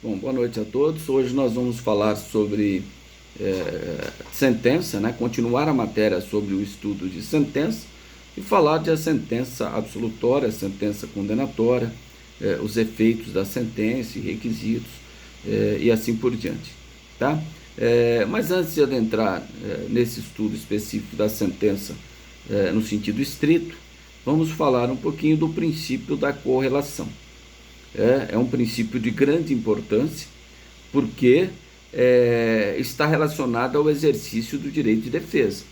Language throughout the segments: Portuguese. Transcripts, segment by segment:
Bom, boa noite a todos. Hoje nós vamos falar sobre sentença, né? Continuar a matéria sobre o estudo de sentença e falar de a sentença absolutória, a sentença condenatória, os efeitos da sentença e requisitos e assim por diante, tá? Mas antes de adentrar nesse estudo específico da sentença no sentido estrito, vamos falar um pouquinho do princípio da correlação. É um princípio de grande importância, porque está relacionado ao exercício do direito de defesa.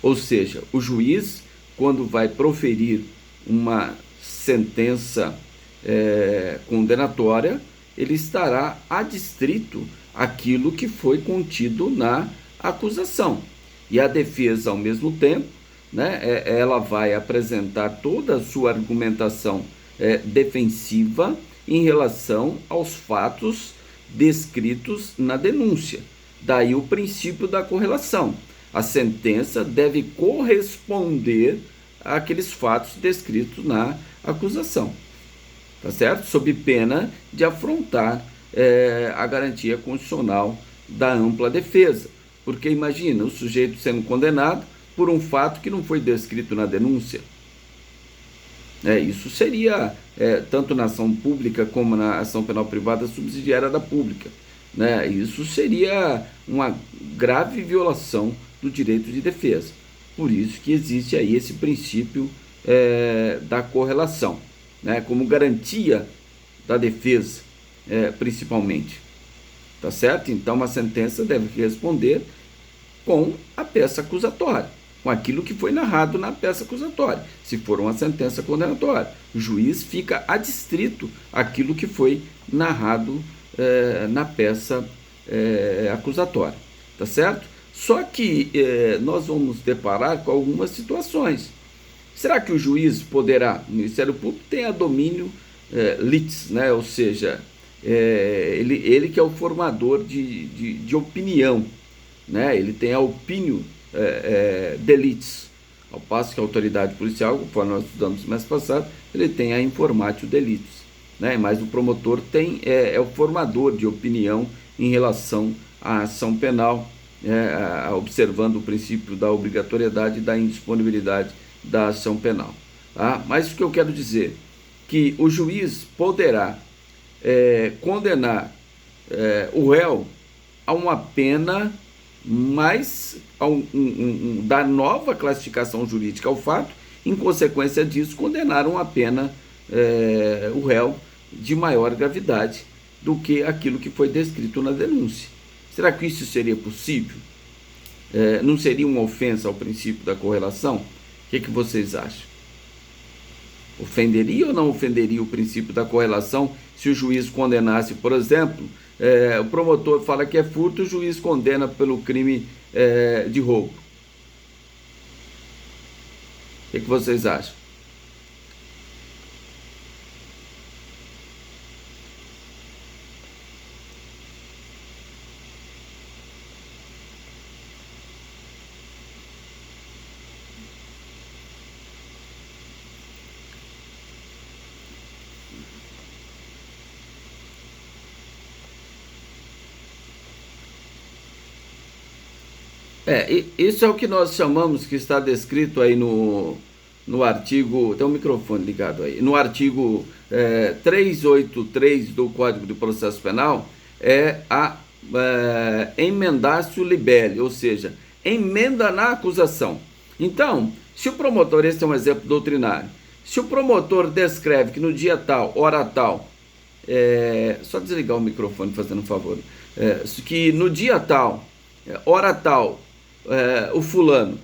Ou seja, o juiz, quando vai proferir uma sentença condenatória, ele estará adstrito àquilo que foi contido na acusação. E a defesa, ao mesmo tempo, né, ela vai apresentar toda a sua argumentação defensiva em relação aos fatos descritos na denúncia. Daí o princípio da correlação. A sentença deve corresponder àqueles fatos descritos na acusação, tá certo? Sob pena de afrontar a garantia constitucional da ampla defesa. Porque imagina o sujeito sendo condenado por um fato que não foi descrito na denúncia. Isso seria, tanto na ação pública como na ação penal privada subsidiária da pública, né? Isso seria uma grave violação do direito de defesa. Por isso que existe aí esse princípio da correlação, né? Como garantia da defesa, principalmente. Tá certo? Então, a sentença deve responder com a peça acusatória, com aquilo que foi narrado na peça acusatória. Se for uma sentença condenatória, o juiz fica adstrito àquilo que foi narrado na peça acusatória, tá certo? Só que nós vamos deparar com algumas situações. Será que o juiz poderá, o Ministério Público tem a domínio litis, né? Ou seja, ele que é o formador de opinião, né? Ele tem a opinião delitis, ao passo que a autoridade policial, conforme nós estudamos no mês passado, ele tem a informatio delitis, né? Mas o promotor é o formador de opinião em relação à ação penal, observando o princípio da obrigatoriedade e da indisponibilidade da ação penal, tá? Mas o que eu quero dizer que o juiz poderá condenar o réu a uma pena mas dar nova classificação jurídica ao fato, em consequência disso, condenaram a pena o réu de maior gravidade do que aquilo que foi descrito na denúncia. Será que isso seria possível? Não seria uma ofensa ao princípio da correlação? O que vocês acham? Ofenderia ou não ofenderia o princípio da correlação se o juiz condenasse, por exemplo, o promotor fala que é furto, o juiz condena pelo crime de roubo? O que vocês acham? Isso é o que nós chamamos, que está descrito aí no artigo, tem um microfone ligado aí, no artigo 383 do Código de Processo Penal, a emendatio libelli, ou seja, emenda na acusação. Então, se o promotor, esse é um exemplo doutrinário, se o promotor descreve que no dia tal, hora tal, só desligar o microfone fazendo um favor, que no dia tal, hora tal, o fulano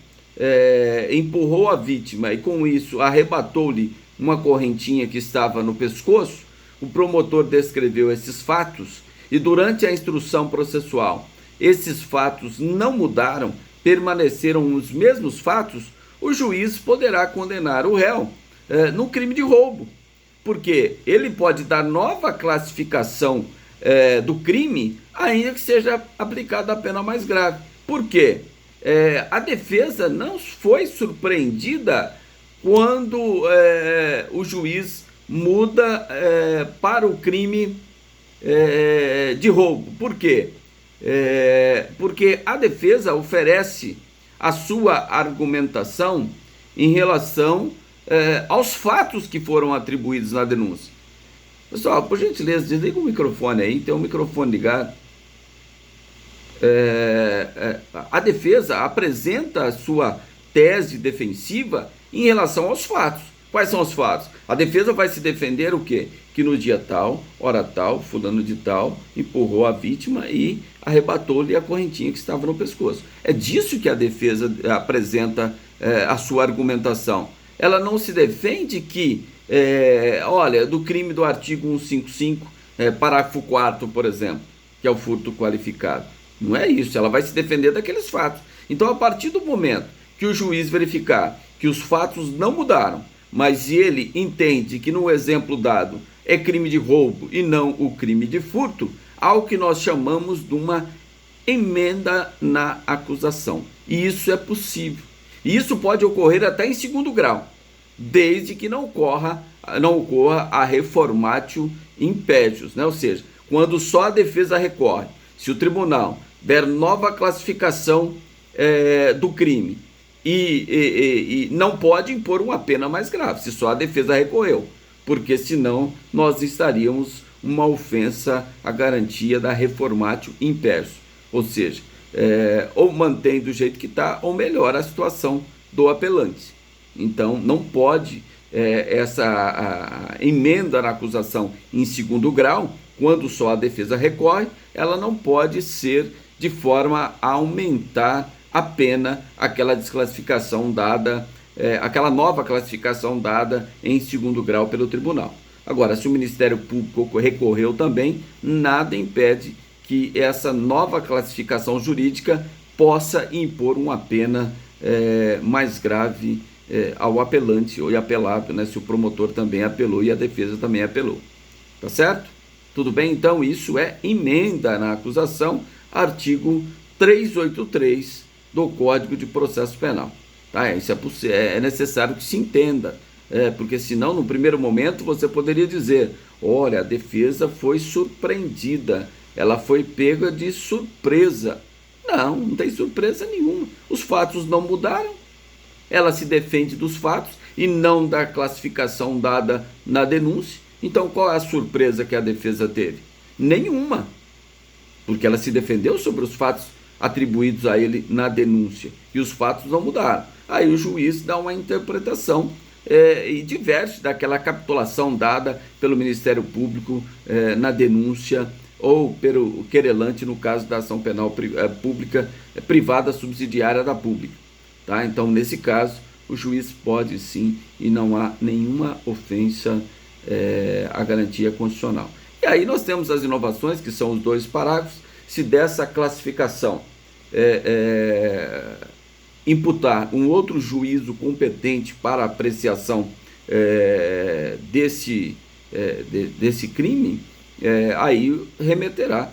empurrou a vítima e com isso arrebatou-lhe uma correntinha que estava no pescoço, o promotor descreveu esses fatos e durante a instrução processual esses fatos não mudaram, permaneceram os mesmos fatos, o juiz poderá condenar o réu no crime de roubo, porque ele pode dar nova classificação do crime, ainda que seja aplicada a pena mais grave. Por quê? A defesa não foi surpreendida quando o juiz muda para o crime de roubo. Por quê? Porque a defesa oferece a sua argumentação em relação aos fatos que foram atribuídos na denúncia. Pessoal, por gentileza, desliga o microfone aí, tem um microfone ligado. A defesa apresenta a sua tese defensiva em relação aos fatos. Quais são os fatos? A defesa vai se defender o quê? Que no dia tal, hora tal, fulano de tal, empurrou a vítima e arrebatou-lhe a correntinha que estava no pescoço. É disso que a defesa apresenta a sua argumentação. Ela não se defende que, olha, do crime do artigo 155, parágrafo 4º, por exemplo, que é o furto qualificado. Não é isso, ela vai se defender daqueles fatos. Então, a partir do momento que o juiz verificar que os fatos não mudaram, mas ele entende que no exemplo dado é crime de roubo e não o crime de furto, há o que nós chamamos de uma emenda na acusação. E isso é possível. E isso pode ocorrer até em segundo grau, desde que não ocorra a reformatio impedius, né? Ou seja, quando só a defesa recorre, se o tribunal der nova classificação do crime e não pode impor uma pena mais grave, se só a defesa recorreu, porque senão nós estaríamos uma ofensa à garantia da reformatio impedius, ou seja, ou mantém do jeito que está ou melhora a situação do apelante. Então não pode essa emenda na acusação em segundo grau, quando só a defesa recorre, ela não pode ser de forma a aumentar a pena, aquela desclassificação dada, aquela nova classificação dada em segundo grau pelo tribunal. Agora, se o Ministério Público recorreu também, nada impede que essa nova classificação jurídica possa impor uma pena mais grave ao apelante ou apelado, né, se o promotor também apelou e a defesa também apelou. Tá certo? Tudo bem? Então, isso é emenda na acusação, artigo 383 do Código de Processo Penal. Tá? Isso é necessário que se entenda, porque senão, no primeiro momento, você poderia dizer, olha, a defesa foi surpreendida, ela foi pega de surpresa. Não, não tem surpresa nenhuma. Os fatos não mudaram, ela se defende dos fatos e não da classificação dada na denúncia. Então, qual é a surpresa que a defesa teve? Nenhuma, porque ela se defendeu sobre os fatos atribuídos a ele na denúncia, e os fatos não mudaram. Aí o juiz dá uma interpretação e diverge daquela capitulação dada pelo Ministério Público na denúncia, ou pelo querelante no caso da ação penal pública privada subsidiária da pública. Tá? Então, nesse caso, o juiz pode sim, e não há nenhuma ofensa a garantia constitucional. E aí nós temos as inovações, que são os 2 parágrafos. Se dessa classificação imputar um outro juízo competente para apreciação desse crime, aí remeterá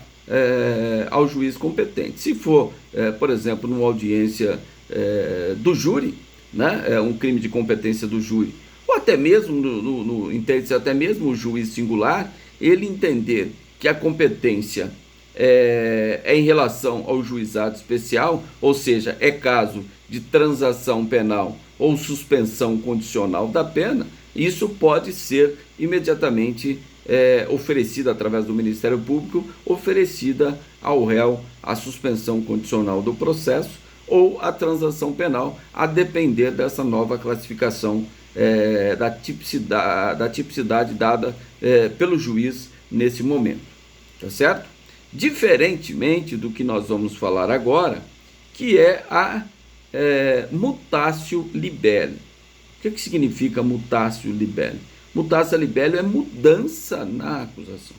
ao juiz competente. Se for, por exemplo, numa audiência do júri, né, um crime de competência do júri, ou até mesmo, entende-se até mesmo o juiz singular, ele entender que a competência é em relação ao juizado especial, ou seja, é caso de transação penal ou suspensão condicional da pena, isso pode ser imediatamente oferecida através do Ministério Público, oferecida ao réu a suspensão condicional do processo ou a transação penal, a depender dessa nova classificação da tipicidade dada pelo juiz nesse momento, tá certo? Diferentemente do que nós vamos falar agora, que é a mutatio libelli. O que significa mutatio libelli? Mutatio libelli é mudança na acusação.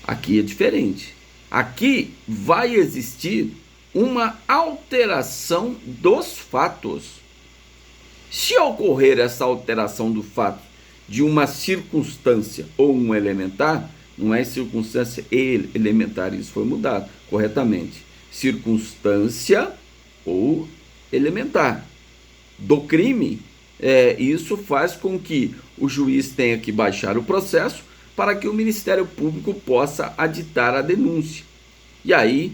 Aqui é diferente. Aqui vai existir uma alteração dos fatos. Se ocorrer essa alteração do fato de uma circunstância ou um elementar, não é circunstância elementar, isso foi mudado corretamente. Circunstância ou elementar do crime, isso faz com que o juiz tenha que baixar o processo, para que o Ministério Público possa aditar a denúncia. E aí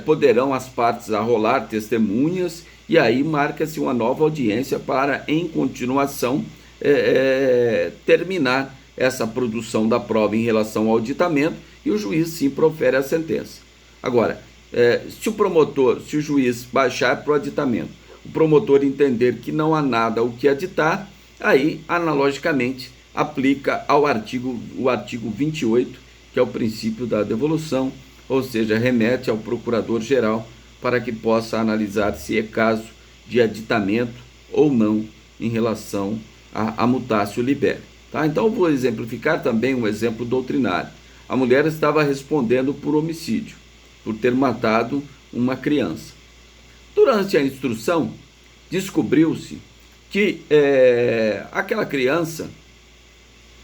poderão as partes arrolar testemunhas, e aí marca-se uma nova audiência para, em continuação, terminar essa produção da prova em relação ao aditamento, e o juiz sim profere a sentença. Agora, se o juiz baixar para o aditamento, o promotor entender que não há nada o que aditar, aí, analogicamente, aplica o artigo 28, que é o princípio da devolução, ou seja, remete ao procurador-geral para que possa analisar se é caso de aditamento ou não em relação a mutatio libere. Tá? Então, eu vou exemplificar também um exemplo doutrinário. A mulher estava respondendo por homicídio, por ter matado uma criança. Durante a instrução, descobriu-se que aquela criança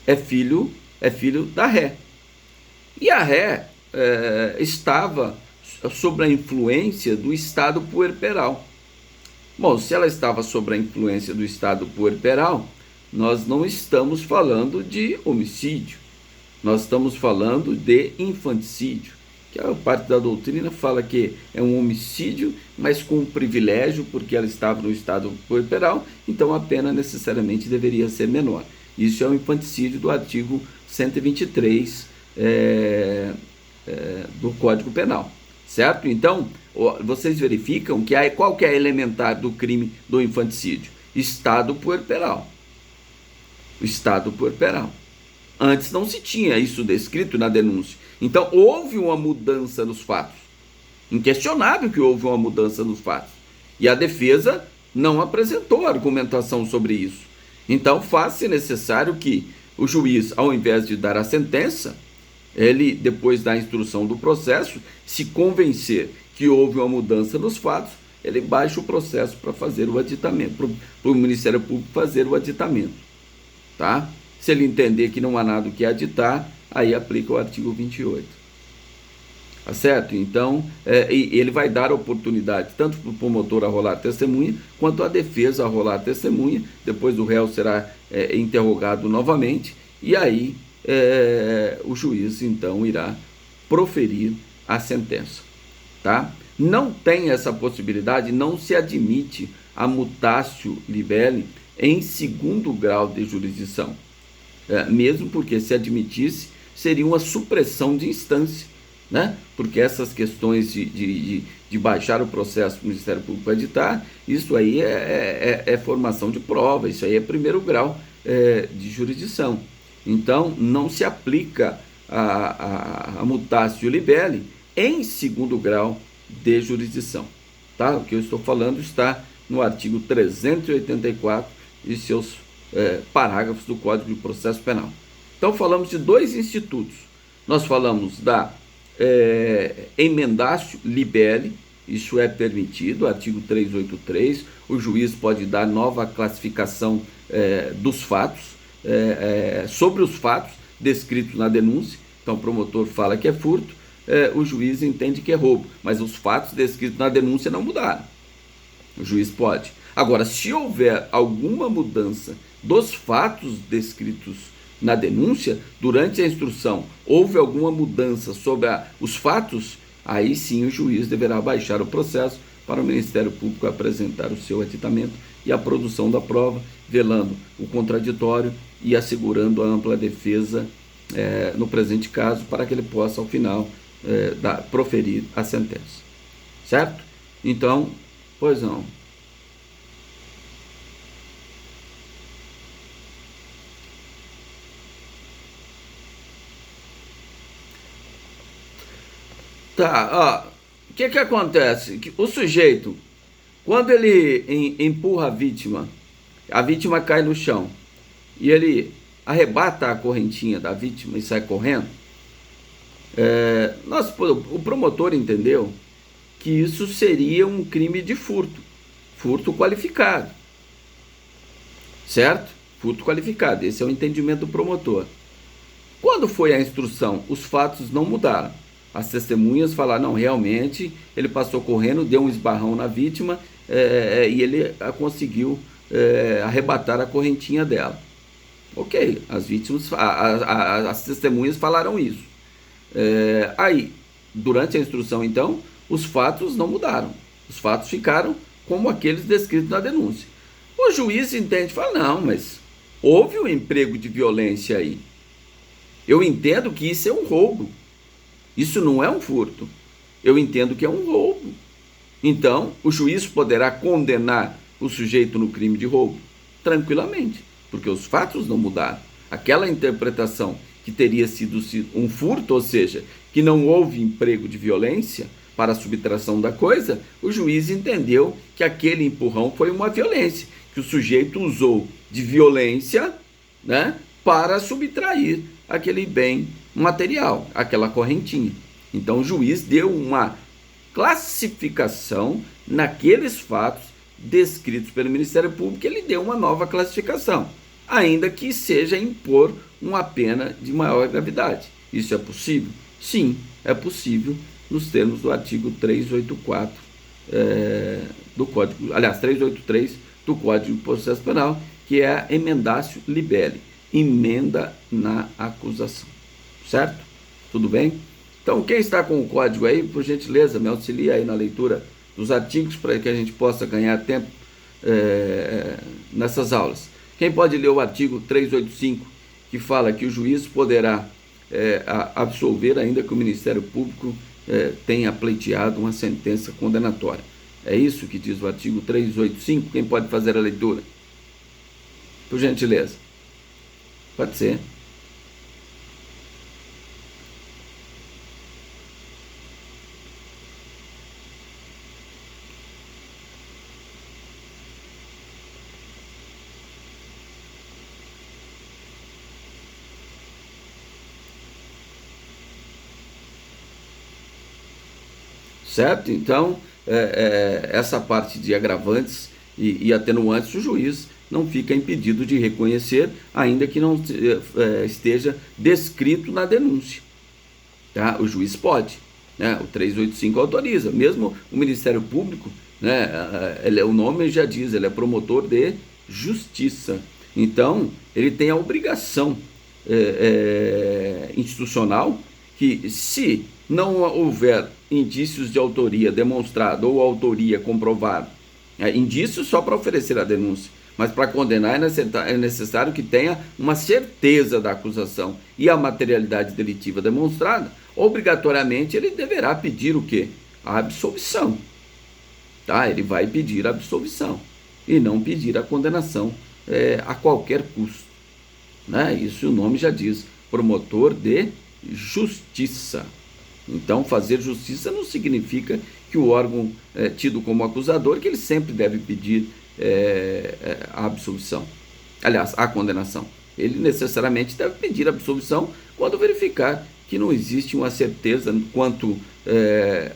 é filho da ré. E a ré estava sob a influência do estado puerperal. Bom, se ela estava sob a influência do estado puerperal, nós não estamos falando de homicídio, nós estamos falando de infanticídio, que a parte da doutrina fala que é um homicídio, mas com um privilégio, porque ela estava no estado puerperal, então a pena necessariamente deveria ser menor. Isso é o infanticídio do artigo 123 do Código Penal, certo? Então, vocês verificam que qual que é a elementar do crime do infanticídio? Estado puerperal. O estado puerperal. Antes não se tinha isso descrito na denúncia. Então, houve uma mudança nos fatos. Inquestionável que houve uma mudança nos fatos. E a defesa não apresentou argumentação sobre isso. Então, faz-se necessário que o juiz, ao invés de dar a sentença, ele, depois da instrução do processo, se convencer que houve uma mudança nos fatos, ele baixa o processo para fazer o aditamento, para o Ministério Público fazer o aditamento. Tá? Se ele entender que não há nada o que aditar, aí aplica o artigo 28. Tá certo? Então, ele vai dar oportunidade tanto para o promotor arrolar testemunha, quanto a defesa arrolar testemunha. Depois o réu será interrogado novamente, e aí o juiz, então, irá proferir a sentença. Tá? Não tem essa possibilidade, não se admite a mutatio libelli em segundo grau de jurisdição. Mesmo porque, se admitisse, seria uma supressão de instância, né? Porque essas questões de baixar o processo para o Ministério Público editar, isso aí é formação de prova, isso aí é primeiro grau de jurisdição. Então, não se aplica a mutatio libelli em segundo grau de jurisdição. Tá? O que eu estou falando está no artigo 384 e seus parágrafos do Código de Processo Penal. Então, falamos de dois institutos. Nós falamos da emendatio libelli, isso é permitido, artigo 383, o juiz pode dar nova classificação dos fatos, sobre os fatos descritos na denúncia. Então, o promotor fala que é furto, o juiz entende que é roubo, mas os fatos descritos na denúncia não mudaram. O juiz pode. Agora, se houver alguma mudança dos fatos descritos na denúncia, durante a instrução, houve alguma mudança sobre os fatos, aí sim o juiz deverá baixar o processo para o Ministério Público apresentar o seu aditamento e a produção da prova, velando o contraditório e assegurando a ampla defesa no presente caso, para que ele possa, ao final, proferir a sentença. Certo? Então, pois não. Tá, ó, o que acontece? O sujeito, quando ele empurra a vítima cai no chão, e ele arrebata a correntinha da vítima e sai correndo, o promotor entendeu que isso seria um crime de furto qualificado, certo? Furto qualificado, esse é o entendimento do promotor. Quando foi a instrução, os fatos não mudaram. As testemunhas falaram, não, realmente, ele passou correndo, deu um esbarrão na vítima e ele conseguiu arrebatar a correntinha dela. Ok, as vítimas, as testemunhas falaram isso. Aí, durante a instrução, então, os fatos não mudaram. Os fatos ficaram como aqueles descritos na denúncia. O juiz entende e fala, não, mas houve um emprego de violência aí. Eu entendo que isso é um roubo. Isso não é um furto. Eu entendo que é um roubo. Então, o juiz poderá condenar o sujeito no crime de roubo? Tranquilamente, porque os fatos não mudaram. Aquela interpretação que teria sido um furto, ou seja, que não houve emprego de violência para a subtração da coisa, o juiz entendeu que aquele empurrão foi uma violência, que o sujeito usou de violência, né, para subtrair aquele bem material, aquela correntinha. Então o juiz deu uma classificação naqueles fatos descritos pelo Ministério Público, ele deu uma nova classificação, ainda que seja impor uma pena de maior gravidade. Isso é possível? Sim, é possível nos termos do artigo 384 do Código, aliás, 383 do Código de Processo Penal, que é a emendatio libelli, emenda na acusação. Certo? Tudo bem? Então, quem está com o código aí, por gentileza, me auxilia aí na leitura dos artigos para que a gente possa ganhar tempo nessas aulas. Quem pode ler o artigo 385, que fala que o juiz poderá absolver ainda que o Ministério Público tenha pleiteado uma sentença condenatória. É isso que diz o artigo 385? Quem pode fazer a leitura? Por gentileza. Pode ser. Certo? Então, essa parte de agravantes e atenuantes, o juiz não fica impedido de reconhecer, ainda que não esteja descrito na denúncia. Tá? O juiz pode, né? O 385 autoriza, mesmo o Ministério Público, né? O nome já diz, ele é promotor de justiça. Então, ele tem a obrigação institucional que, se não houver indícios de autoria demonstrado ou autoria comprovada, indícios só para oferecer a denúncia, mas para condenar é necessário que tenha uma certeza da acusação e a materialidade delitiva demonstrada, obrigatoriamente ele deverá pedir o quê? A absolvição. Tá? Ele vai pedir a absolvição e não pedir a condenação a qualquer custo. Né? Isso o nome já diz, promotor de justiça. Então, fazer justiça não significa que o órgão tido como acusador, que ele sempre deve pedir a absolvição. Aliás, a condenação. Ele necessariamente deve pedir a absolvição quando verificar que não existe uma certeza quanto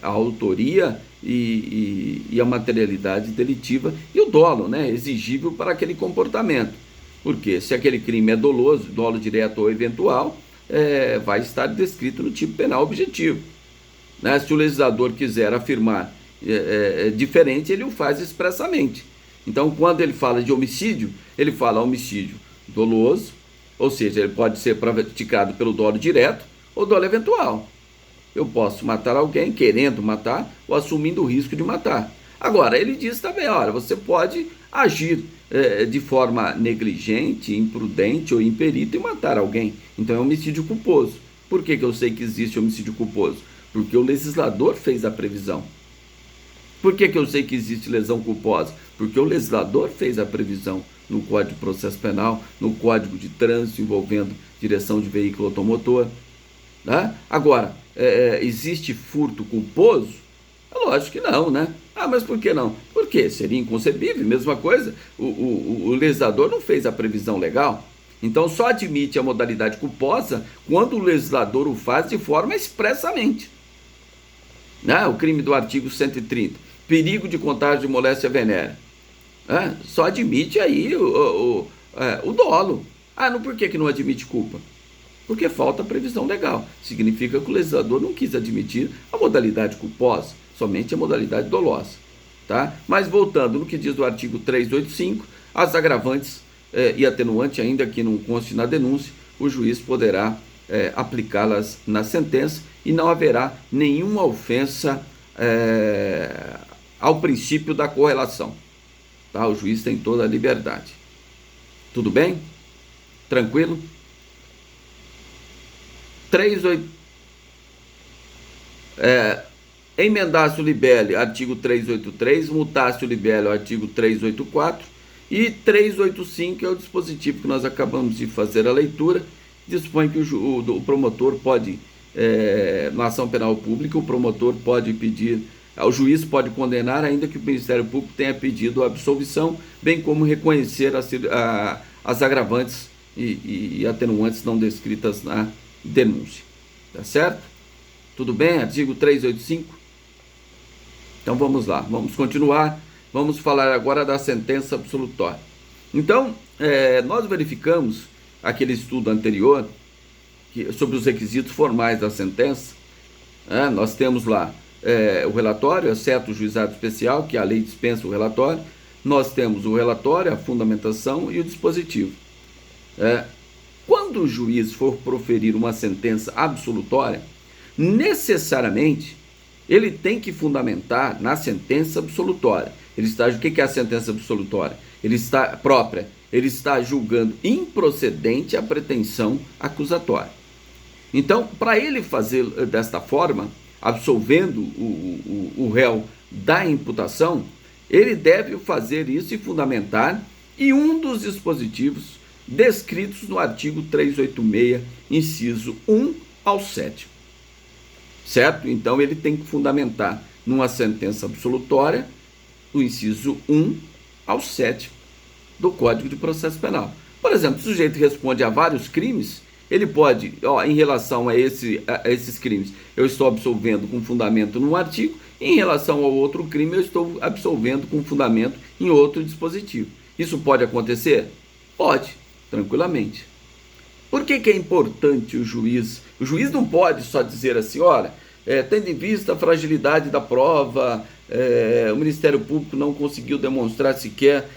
à autoria e a materialidade delitiva e o dolo, né, exigível para aquele comportamento. Porque se aquele crime é doloso, dolo direto ou eventual, vai estar descrito no tipo penal objetivo. Né? Se o legislador quiser afirmar diferente, ele o faz expressamente. Então, quando ele fala de homicídio, ele fala homicídio doloso, ou seja, ele pode ser praticado pelo dolo direto ou dolo eventual. Eu posso matar alguém querendo matar ou assumindo o risco de matar. Agora, ele diz também, olha, você pode agir de forma negligente, imprudente ou imperita e matar alguém. Então é homicídio culposo. Por que eu sei que existe homicídio culposo? Porque o legislador fez a previsão. Por que eu sei que existe lesão culposa? Porque o legislador fez a previsão no Código de Processo Penal, no Código de Trânsito envolvendo direção de veículo automotor. Né? Agora, existe furto culposo? É lógico que não, né? Ah, mas por que não? Porque seria inconcebível, mesma coisa, o legislador não fez a previsão legal. Então só admite a modalidade culposa quando o legislador o faz de forma expressamente. Né? O crime do artigo 130, perigo de contágio de moléstia venérea. Só admite aí o dolo. Por que não admite culpa? Porque falta previsão legal. Significa que o legislador não quis admitir a modalidade culposa, somente a modalidade dolosa. Tá? Mas voltando no que diz o artigo 385, as agravantes e atenuante, ainda que não conste na denúncia, o juiz poderá aplicá-las na sentença e não haverá nenhuma ofensa ao princípio da correlação. Tá? O juiz tem toda a liberdade. Tudo bem? Tranquilo? 3.8. Emendácio libelli, artigo 383, mutácio libelli, artigo 384, e 385 é o dispositivo que nós acabamos de fazer a leitura, dispõe que o promotor pode, na ação penal pública, o promotor pode pedir, o juiz pode condenar, ainda que o Ministério Público tenha pedido a absolvição, bem como reconhecer as agravantes e atenuantes não descritas na denúncia. Tá certo? Tudo bem? Artigo 385? Então vamos lá, vamos continuar, vamos falar agora da sentença absolutória. Então, nós verificamos aquele estudo anterior sobre os requisitos formais da sentença. Nós temos lá o relatório, exceto o juizado especial, que a lei dispensa o relatório. Nós temos o relatório, a fundamentação e o dispositivo. Quando o juiz for proferir uma sentença absolutória, necessariamente ele tem que fundamentar na sentença absolutória. O que é a sentença absolutória? Ele está julgando improcedente a pretensão acusatória. Então, para ele fazer desta forma, absolvendo o réu da imputação, ele deve fazer isso e fundamentar em um dos dispositivos descritos no artigo 386, inciso 1 ao 7. Certo? Então, ele tem que fundamentar numa sentença absolutória o inciso 1 ao 7 do Código de Processo Penal. Por exemplo, se o sujeito responde a vários crimes, ele pode, em relação a esses crimes, eu estou absolvendo com fundamento num artigo, e em relação ao outro crime, eu estou absolvendo com fundamento em outro dispositivo. Isso pode acontecer? Pode, tranquilamente. Por que é importante o juiz? O juiz não pode só dizer assim, olha, tendo em vista a fragilidade da prova, o Ministério Público não conseguiu demonstrar sequer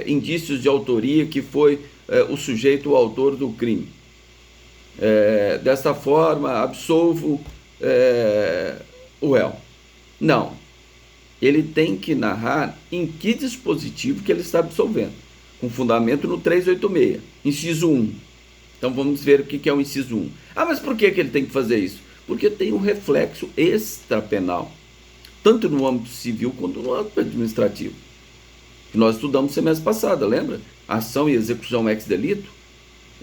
indícios de autoria que foi o sujeito o autor do crime. Desta forma, absolvo o réu. Não. Ele tem que narrar em que dispositivo que ele está absolvendo, com fundamento no 386, inciso 1. Então vamos ver o que é o inciso 1. Mas por que ele tem que fazer isso? Porque tem um reflexo extrapenal, tanto no âmbito civil quanto no âmbito administrativo. Que nós estudamos semestre passado, lembra? Ação e execução ex delito,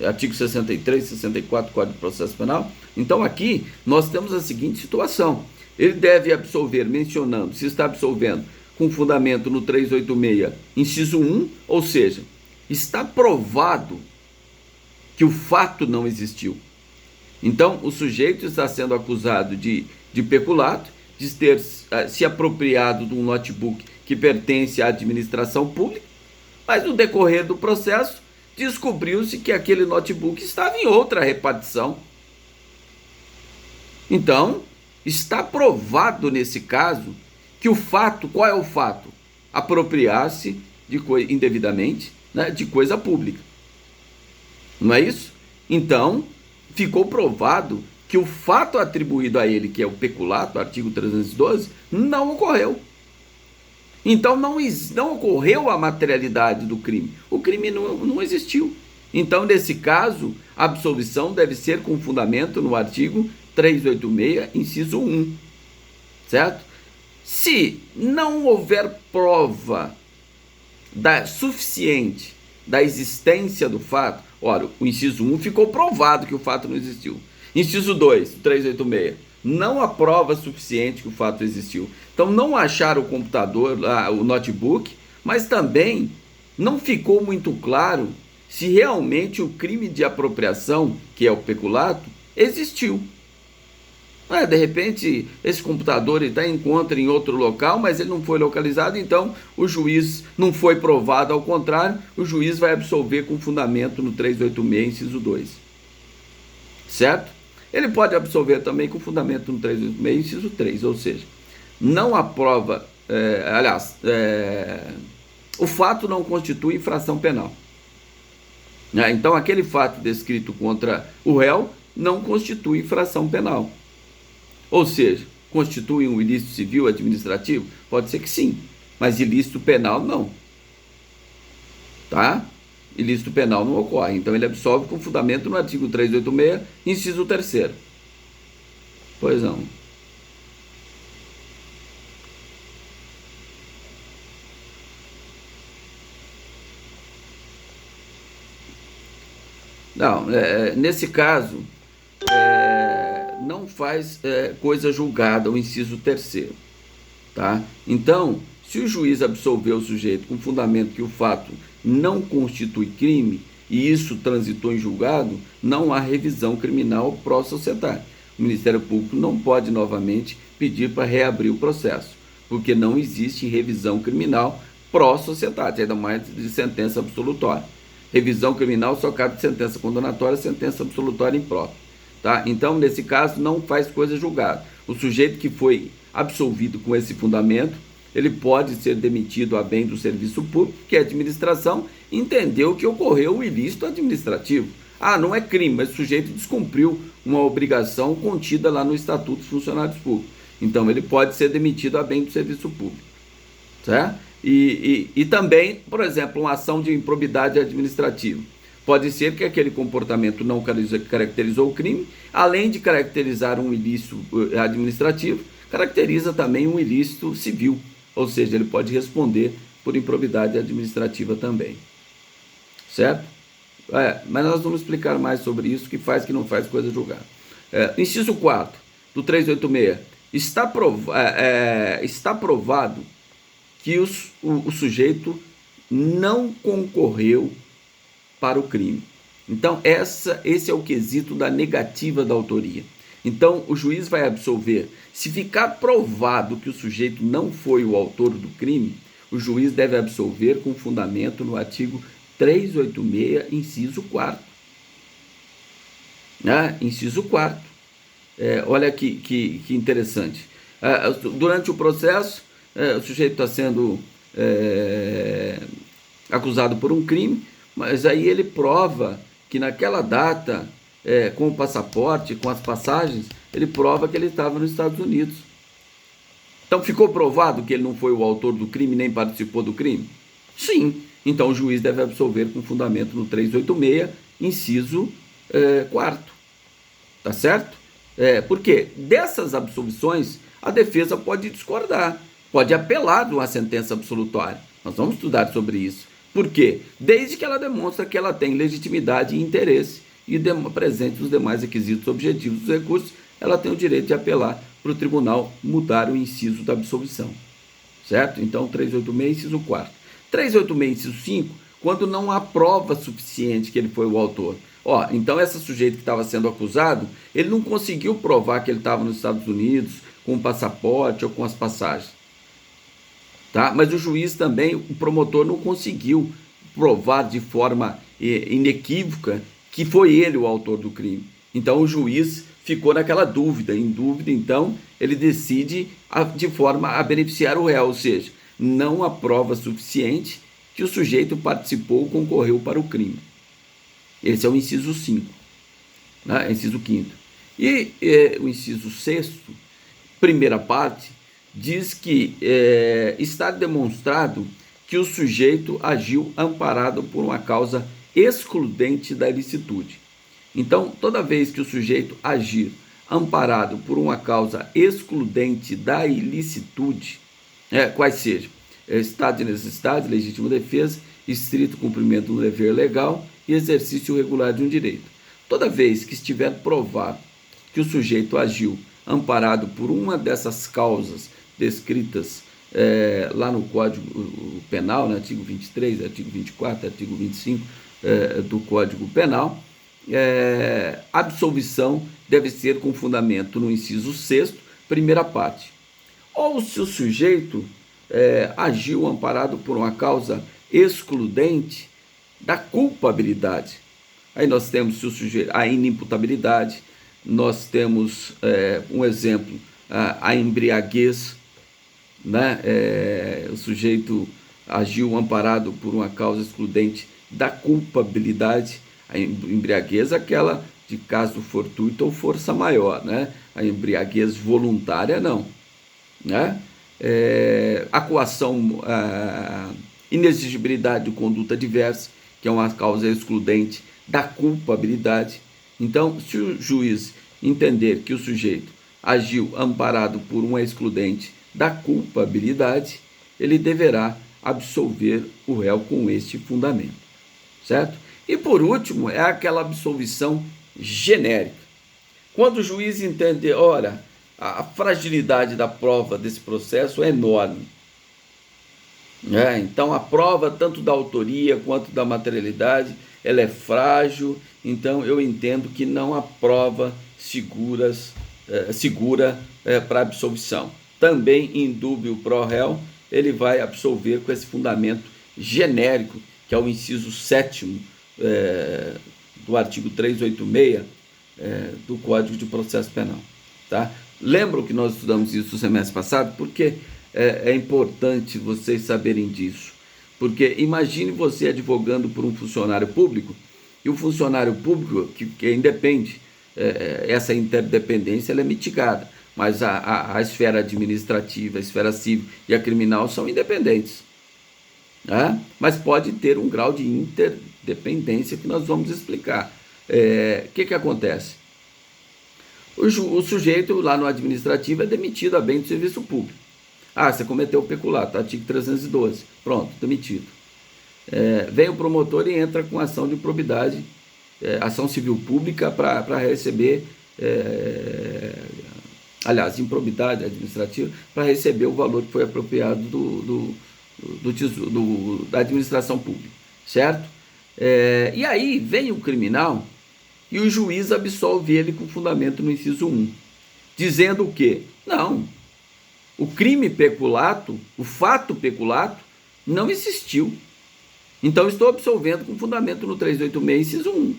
artigo 63, 64 do Código de Processo Penal. Então aqui nós temos a seguinte situação. Ele deve absolver mencionando, se está absolvendo com fundamento no 386, inciso 1, ou seja, está provado que o fato não existiu. Então, o sujeito está sendo acusado de peculato, de ter se apropriado de um notebook que pertence à administração pública, mas no decorrer do processo, descobriu-se que aquele notebook estava em outra repartição. Então, está provado nesse caso que o fato, qual é o fato? Apropriar-se indevidamente, né, de coisa pública. Não é isso? Então, ficou provado que o fato atribuído a ele, que é o peculato, artigo 312, não ocorreu. Então, não ocorreu a materialidade do crime. O crime não existiu. Então, nesse caso, a absolvição deve ser com fundamento no artigo 386, inciso 1. Certo? Se não houver prova suficiente da existência do fato, ora, o inciso 1 ficou provado que o fato não existiu. Inciso 2, 386, não há prova suficiente que o fato existiu. Então, não acharam o computador, o notebook, mas também não ficou muito claro se realmente o crime de apropriação, que é o peculato, existiu. De repente, esse computador encontra em outro local, mas ele não foi localizado, então o juiz não foi provado, ao contrário, o juiz vai absolver com fundamento no 386, inciso 2. Certo? Ele pode absolver também com fundamento no 386, inciso 3, ou seja, não há prova, o fato não constitui infração penal. né? Então, aquele fato descrito contra o réu não constitui infração penal. Ou seja, constitui um ilícito civil administrativo? Pode ser que sim, mas ilícito penal não. Tá? Ilícito penal não ocorre. Então, ele absolve com fundamento no artigo 386, inciso 3º. Pois não. Não, nesse caso, não faz coisa julgada, o inciso 3º. Tá? Então, se o juiz absolveu o sujeito com fundamento que o fato não constitui crime e isso transitou em julgado, não há revisão criminal pró-societária. O Ministério Público não pode novamente pedir para reabrir o processo, porque não existe revisão criminal pró-societária, ainda mais de sentença absolutória. Revisão criminal só cabe de sentença condenatória, sentença absolutória imprópria. Tá? Então, nesse caso, não faz coisa julgada. O sujeito que foi absolvido com esse fundamento, ele pode ser demitido a bem do serviço público, que a administração entendeu que ocorreu o ilícito administrativo. Ah, não é crime, mas o sujeito descumpriu uma obrigação contida lá no Estatuto dos Funcionários Públicos. Então, ele pode ser demitido a bem do serviço público. Certo? E também, por exemplo, uma ação de improbidade administrativa. Pode ser que aquele comportamento não caracterizou o crime, além de caracterizar um ilícito administrativo, caracteriza também um ilícito civil, ou seja, ele pode responder por improbidade administrativa também. Certo? Mas nós vamos explicar mais sobre isso, que faz, que não faz coisa julgada. Inciso 4 do 386. Está provado que o sujeito não concorreu para o crime. Então, esse é o quesito da negativa da autoria. Então, o juiz vai absolver. Se ficar provado que o sujeito não foi o autor do crime, o juiz deve absolver com fundamento no artigo 386, inciso 4º. Né? Inciso 4º. Olha que interessante. Durante o processo, o sujeito está sendo acusado por um crime, mas aí ele prova que naquela data, com o passaporte, com as passagens, ele prova que ele estava nos Estados Unidos. Então ficou provado que ele não foi o autor do crime nem participou do crime? Sim. Então o juiz deve absolver com fundamento no 386, inciso 4º. Tá certo? Porque dessas absolvições a defesa pode discordar, pode apelar de uma sentença absolutória. Nós vamos estudar sobre isso. Por quê? Desde que ela demonstra que ela tem legitimidade e interesse e apresente os demais requisitos objetivos dos recursos, ela tem o direito de apelar para o tribunal mudar o inciso da absolvição. Certo? Então, 386, inciso 4º. 386, inciso 5, quando não há prova suficiente que ele foi o autor. Então esse sujeito que estava sendo acusado, ele não conseguiu provar que ele estava nos Estados Unidos com o passaporte ou com as passagens. Tá? Mas o juiz também, o promotor, não conseguiu provar de forma inequívoca que foi ele o autor do crime. Então o juiz ficou naquela dúvida. Em dúvida, então, ele decide de forma a beneficiar o réu, ou seja, não há prova suficiente que o sujeito participou ou concorreu para o crime. Esse é o inciso 5, né? Inciso 5º. E o inciso 6º, primeira parte, diz que está demonstrado que o sujeito agiu amparado por uma causa excludente da ilicitude. Então, toda vez que o sujeito agir amparado por uma causa excludente da ilicitude, quais sejam estado de necessidade, legítima defesa, estrito cumprimento do dever legal e exercício regular de um direito. Toda vez que estiver provado que o sujeito agiu amparado por uma dessas causas descritas lá no Código Penal, no artigo 23, artigo 24, artigo 25 do Código Penal, a absolvição deve ser com fundamento no inciso 6º, primeira parte. Ou se o sujeito agiu amparado por uma causa excludente da culpabilidade. Aí nós temos a inimputabilidade, nós temos um exemplo, a embriaguez, né? O sujeito agiu amparado por uma causa excludente da culpabilidade. A embriaguez é aquela de caso fortuito ou força maior, né? A embriaguez voluntária não, né? A coação, a inexigibilidade de conduta diversa, que é uma causa excludente da culpabilidade. Então, se o juiz entender que o sujeito agiu amparado por uma excludente da culpabilidade, ele deverá absolver o réu com este fundamento, certo? E por último, é aquela absolvição genérica. Quando o juiz entender, ora, a fragilidade da prova desse processo é enorme. Então a prova, tanto da autoria quanto da materialidade, ela é frágil, então eu entendo que não há prova segura para absolvição. Também indúbio pro réu, ele vai absolver com esse fundamento genérico, que é o inciso 7º do artigo 386 do Código de Processo Penal. Tá? Lembram que nós estudamos isso no semestre passado? Porque é importante vocês saberem disso. Porque imagine você advogando por um funcionário público, e o funcionário público, que independe, essa interdependência ela é mitigada, mas a esfera administrativa, a esfera civil e a criminal são independentes. Mas pode ter um grau de interdependência que nós vamos explicar. Que acontece? O sujeito lá no administrativo é demitido a bem do serviço público. Você cometeu o peculato, artigo 312. Pronto, demitido. Vem o promotor e entra com ação de improbidade, ação civil pública para receber, improbidade administrativa, para receber o valor que foi apropriado da administração pública, certo? E aí vem o criminal e o juiz absolve ele com fundamento no inciso 1, dizendo o quê? Não, o crime peculato, o fato peculato, não existiu. Então estou absolvendo com fundamento no 386, inciso 1. O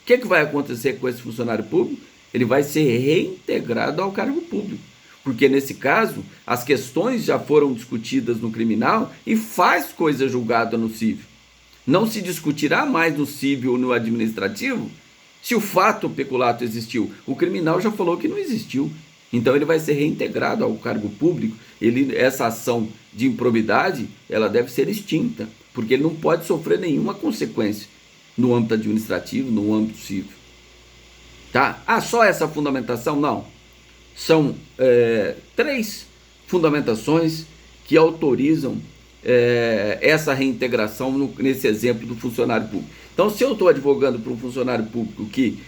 que vai acontecer com esse funcionário público? Ele vai ser reintegrado ao cargo público, porque nesse caso as questões já foram discutidas no criminal e faz coisa julgada no civil. Não se discutirá mais no civil ou no administrativo se o fato peculato existiu. O criminal já falou que não existiu. Então ele vai ser reintegrado ao cargo público. Essa ação de improbidade ela deve ser extinta, porque ele não pode sofrer nenhuma consequência no âmbito administrativo, no âmbito civil. Tá? Só essa fundamentação? Não. São 3 fundamentações que autorizam essa reintegração nesse exemplo do funcionário público. Então, se eu estou advogando para um funcionário público que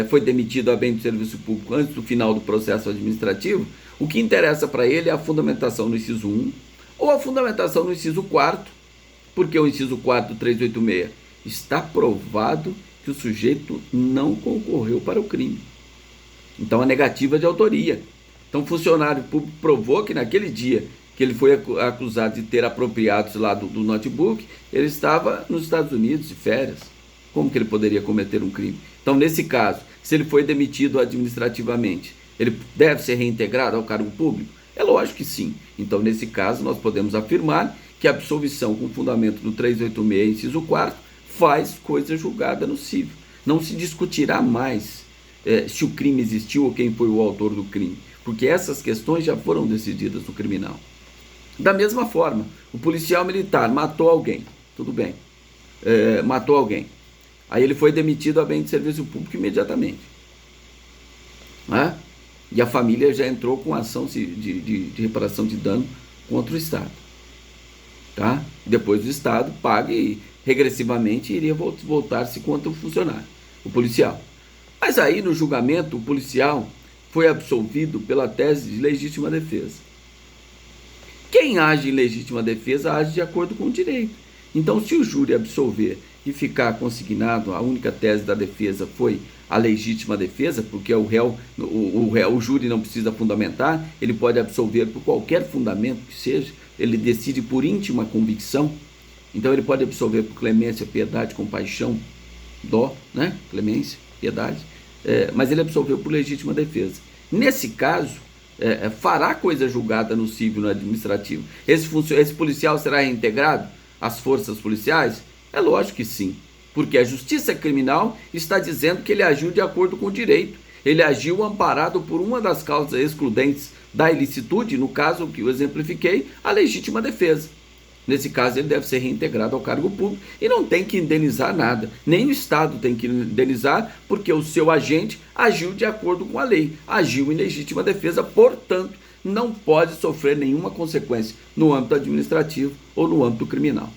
foi demitido a bem do serviço público antes do final do processo administrativo, o que interessa para ele é a fundamentação no inciso 1 ou a fundamentação no inciso 4º, porque o inciso 4 do 386 está provado que o sujeito não concorreu para o crime. Então, a negativa de autoria. Então, o funcionário público provou que naquele dia que ele foi acusado de ter apropriados lá do notebook, ele estava nos Estados Unidos de férias. Como que ele poderia cometer um crime? Então, nesse caso, se ele foi demitido administrativamente, ele deve ser reintegrado ao cargo público? É lógico que sim. Então, nesse caso, nós podemos afirmar que a absolvição com fundamento no 386, inciso 4º, faz coisa julgada no civil. Não se discutirá mais se o crime existiu ou quem foi o autor do crime, porque essas questões já foram decididas no criminal. Da mesma forma, o policial militar matou alguém, tudo bem, matou alguém, aí ele foi demitido a bem de serviço público imediatamente, e a família já entrou com ação de reparação de dano contra o Estado, tá? Depois o Estado paga e regressivamente iria voltar-se contra o funcionário, o policial. Mas aí no julgamento o policial foi absolvido pela tese de legítima defesa. Quem age em legítima defesa age de acordo com o direito. Então, se o júri absolver e ficar consignado, a única tese da defesa foi a legítima defesa, porque o júri não precisa fundamentar, ele pode absolver por qualquer fundamento que seja, ele decide por íntima convicção, então ele pode absolver por clemência, piedade, compaixão, dó, né? Clemência, piedade, mas ele absolveu por legítima defesa. Nesse caso, fará coisa julgada no civil, no administrativo. Esse policial será reintegrado às forças policiais? É lógico que sim, porque a justiça criminal está dizendo que ele agiu de acordo com o direito. Ele agiu amparado por uma das causas excludentes da ilicitude, no caso que eu exemplifiquei, a legítima defesa. Nesse caso, ele deve ser reintegrado ao cargo público e não tem que indenizar nada. Nem o Estado tem que indenizar, porque o seu agente agiu de acordo com a lei, agiu em legítima defesa, portanto, não pode sofrer nenhuma consequência no âmbito administrativo ou no âmbito criminal.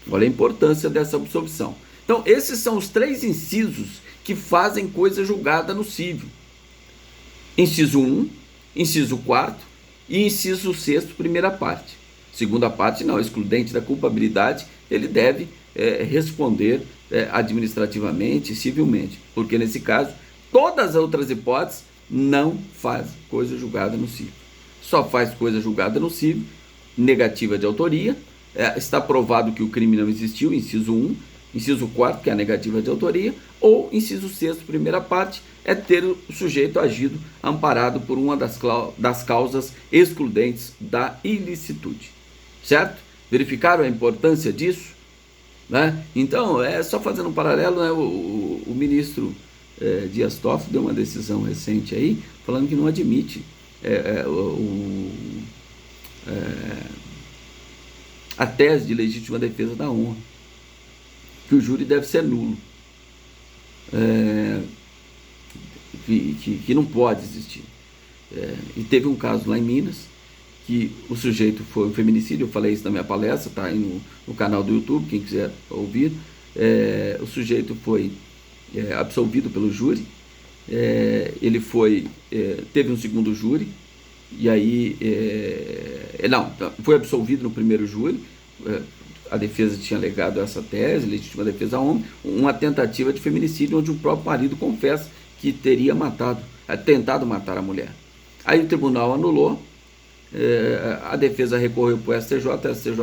Olha a importância dessa absolvição. Então, esses são os 3 incisos que fazem coisa julgada no cívil. Inciso 1, inciso 4 e inciso 6, primeira parte. Segunda parte, não, excludente da culpabilidade, ele deve responder administrativamente e civilmente, porque nesse caso, todas as outras hipóteses não faz coisa julgada no cívil. Só faz coisa julgada no cívil, negativa de autoria, está provado que o crime não existiu, inciso 1, inciso 4, que é a negativa de autoria, ou inciso 6, primeira parte, é ter o sujeito agido amparado por uma das causas excludentes da ilicitude. Certo? Verificaram a importância disso? Né? Então, só fazendo um paralelo, né? o ministro Dias Toffoli deu uma decisão recente aí, falando que não admite a tese de legítima defesa da honra, que o júri deve ser nulo, que não pode existir. E teve um caso lá em Minas, que o sujeito foi um feminicídio, eu falei isso na minha palestra, está aí no canal do YouTube, quem quiser ouvir. O sujeito foi absolvido pelo júri, ele teve um segundo júri, e aí, foi absolvido no primeiro júri, a defesa tinha alegado essa tese, legítima defesa a homem, uma tentativa de feminicídio, onde o próprio marido confessa que teria tentado matar a mulher. Aí o tribunal anulou, a defesa recorreu para o STJ, a STJ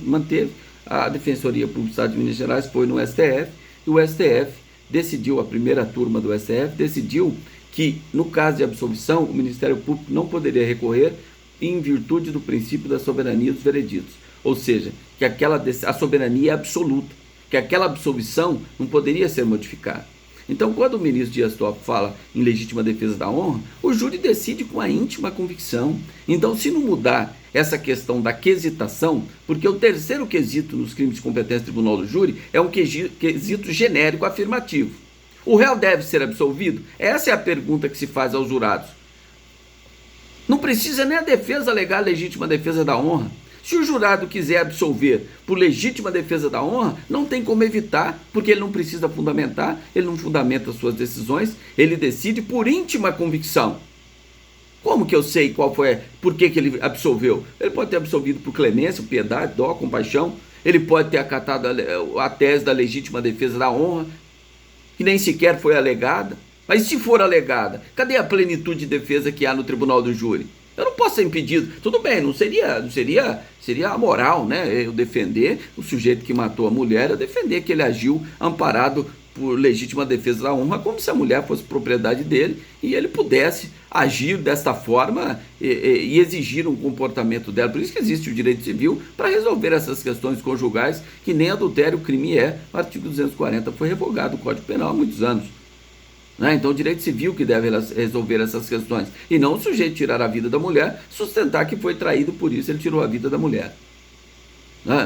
manteve, a Defensoria Pública do Estado de Minas Gerais foi no STF, e o STF decidiu, a primeira turma do STF decidiu que, no caso de absolvição, o Ministério Público não poderia recorrer em virtude do princípio da soberania dos vereditos, ou seja, que a soberania é absoluta, que aquela absolvição não poderia ser modificada. Então, quando o ministro Dias Toffoli fala em legítima defesa da honra, o júri decide com a íntima convicção. Então, se não mudar essa questão da quesitação, porque o terceiro quesito nos crimes de competência do tribunal do júri é um quesito genérico afirmativo. O réu deve ser absolvido? Essa é a pergunta que se faz aos jurados. Não precisa nem a defesa alegar a legítima defesa da honra. Se o jurado quiser absolver por legítima defesa da honra, não tem como evitar, porque ele não precisa fundamentar, ele não fundamenta suas decisões, ele decide por íntima convicção. Como que eu sei por que ele absolveu? Ele pode ter absolvido por clemência, piedade, dó, compaixão, ele pode ter acatado a tese da legítima defesa da honra, que nem sequer foi alegada. Mas se for alegada, cadê a plenitude de defesa que há no tribunal do júri? Eu não posso ser impedido. Tudo bem, não seria amoral, né? Eu defender o sujeito que matou a mulher, eu defender que ele agiu amparado por legítima defesa da honra, como se a mulher fosse propriedade dele e ele pudesse agir desta forma e exigir um comportamento dela. Por isso que existe o direito civil para resolver essas questões conjugais, que nem adultério crime é. O artigo 240 foi revogado, o Código Penal, há muitos anos. Então o direito civil que deve resolver essas questões, e não o sujeito tirar a vida da mulher, sustentar que foi traído, por isso ele tirou a vida da mulher.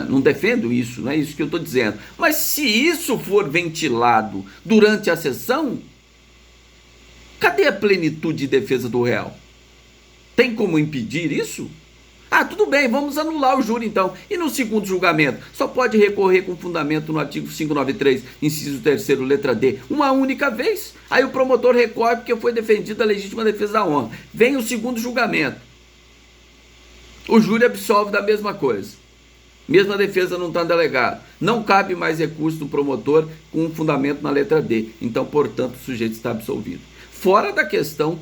Não defendo isso, não é isso que eu estou dizendo. Mas se isso for ventilado durante a sessão, cadê a plenitude de defesa do réu? Tem como impedir isso? Tudo bem, vamos anular o júri então. E no segundo julgamento? Só pode recorrer com fundamento no artigo 593, inciso 3º, letra D, uma única vez. Aí o promotor recorre porque foi defendida a legítima defesa da honra. Vem o segundo julgamento. O júri absolve da mesma coisa. Mesma defesa não está delegada. Não cabe mais recurso do promotor com um fundamento na letra D. Então, portanto, o sujeito está absolvido. Fora da questão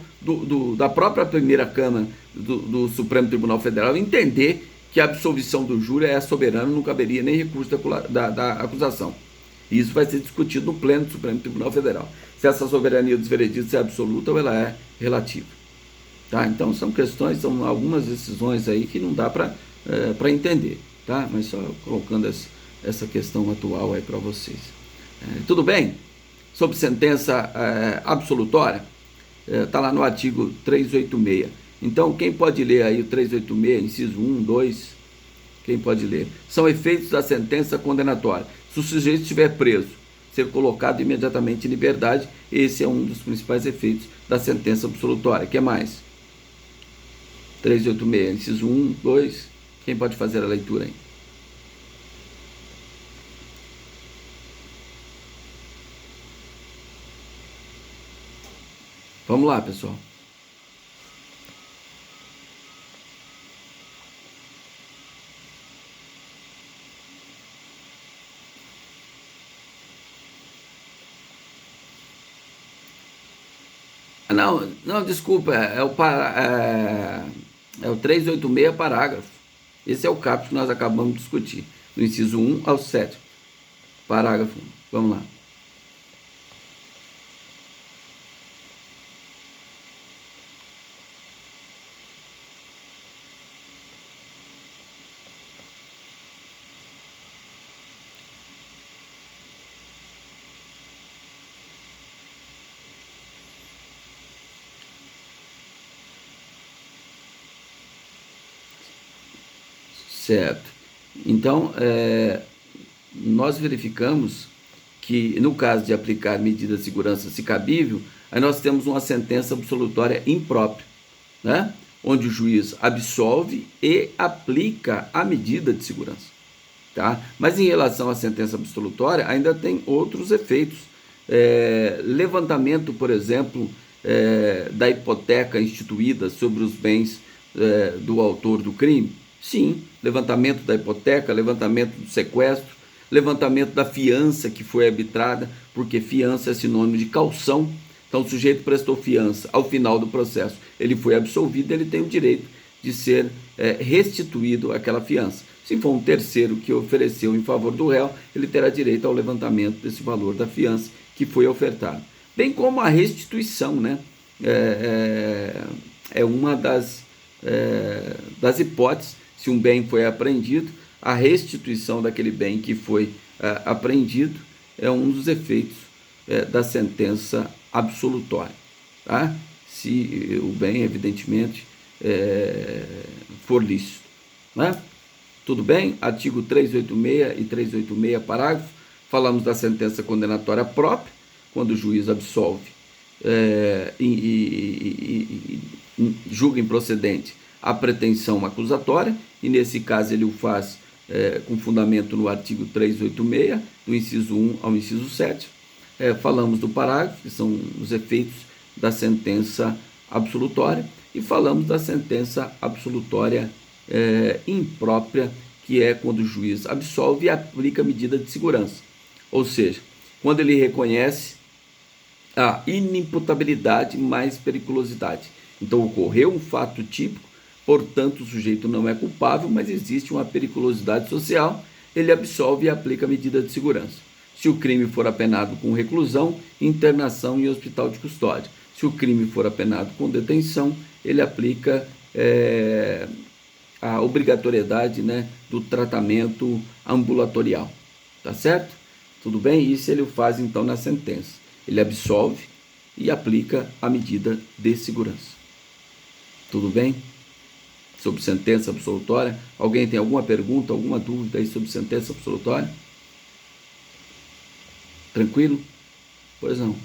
da própria primeira Câmara do Supremo Tribunal Federal entender que a absolvição do júri é soberana, não caberia nem recurso da acusação. E isso vai ser discutido no pleno do Supremo Tribunal Federal. Se essa soberania dos vereditos é absoluta ou ela é relativa. Então são são algumas decisões aí que não dá para entender. Mas só colocando essa questão atual aí para vocês. Tudo bem? Sobre sentença absolutória, está lá no artigo 386. Então, quem pode ler aí o 386, inciso 1, 2, quem pode ler? São efeitos da sentença condenatória. Se o sujeito estiver preso, ser colocado imediatamente em liberdade, esse é um dos principais efeitos da sentença absolutória. O que mais? 386, inciso 1, 2, quem pode fazer a leitura aí? Vamos lá, pessoal. Não, desculpa, é o 386 parágrafo. Esse é o caput que nós acabamos de discutir, do inciso 1 ao 7. Parágrafo 1. Vamos lá. Certo. Então, nós verificamos que, no caso de aplicar medida de segurança se cabível, aí nós temos uma sentença absolutória imprópria, né? Onde o juiz absolve e aplica a medida de segurança. Tá? Mas em relação à sentença absolutória, ainda tem outros efeitos. Levantamento, por exemplo, da hipoteca instituída sobre os bens do autor do crime. Sim, levantamento da hipoteca, levantamento do sequestro, levantamento da fiança que foi arbitrada, porque fiança é sinônimo de caução. Então, o sujeito prestou fiança ao final do processo, ele foi absolvido, ele tem o direito de ser restituído aquela fiança. Se for um terceiro que ofereceu em favor do réu, ele terá direito ao levantamento desse valor da fiança que foi ofertado. Bem como a restituição, né? É uma das hipóteses. Se um bem foi apreendido, a restituição daquele bem que foi apreendido é um dos efeitos da sentença absolutória. Tá? Se o bem, evidentemente, for lícito. Né? Tudo bem? Artigo 386 e 386, parágrafo. Falamos da sentença condenatória própria, quando o juiz absolve e julga improcedente a pretensão acusatória, e nesse caso ele o faz com fundamento no artigo 386, do inciso 1 ao inciso 7. Falamos do parágrafo, que são os efeitos da sentença absolutória, e falamos da sentença absolutória imprópria, que é quando o juiz absolve e aplica medida de segurança. Ou seja, quando ele reconhece a inimputabilidade mais periculosidade. Então, ocorreu um fato típico, portanto, o sujeito não é culpável, mas existe uma periculosidade social, ele absolve e aplica a medida de segurança. Se o crime for apenado com reclusão, internação em hospital de custódia. Se o crime for apenado com detenção, ele aplica a obrigatoriedade, né, do tratamento ambulatorial. Tá certo? Tudo bem? Isso ele faz então na sentença. Ele absolve e aplica a medida de segurança. Tudo bem? Sobre sentença absolutória. Alguém tem alguma pergunta, alguma dúvida aí sobre sentença absolutória? Tranquilo? Pois não.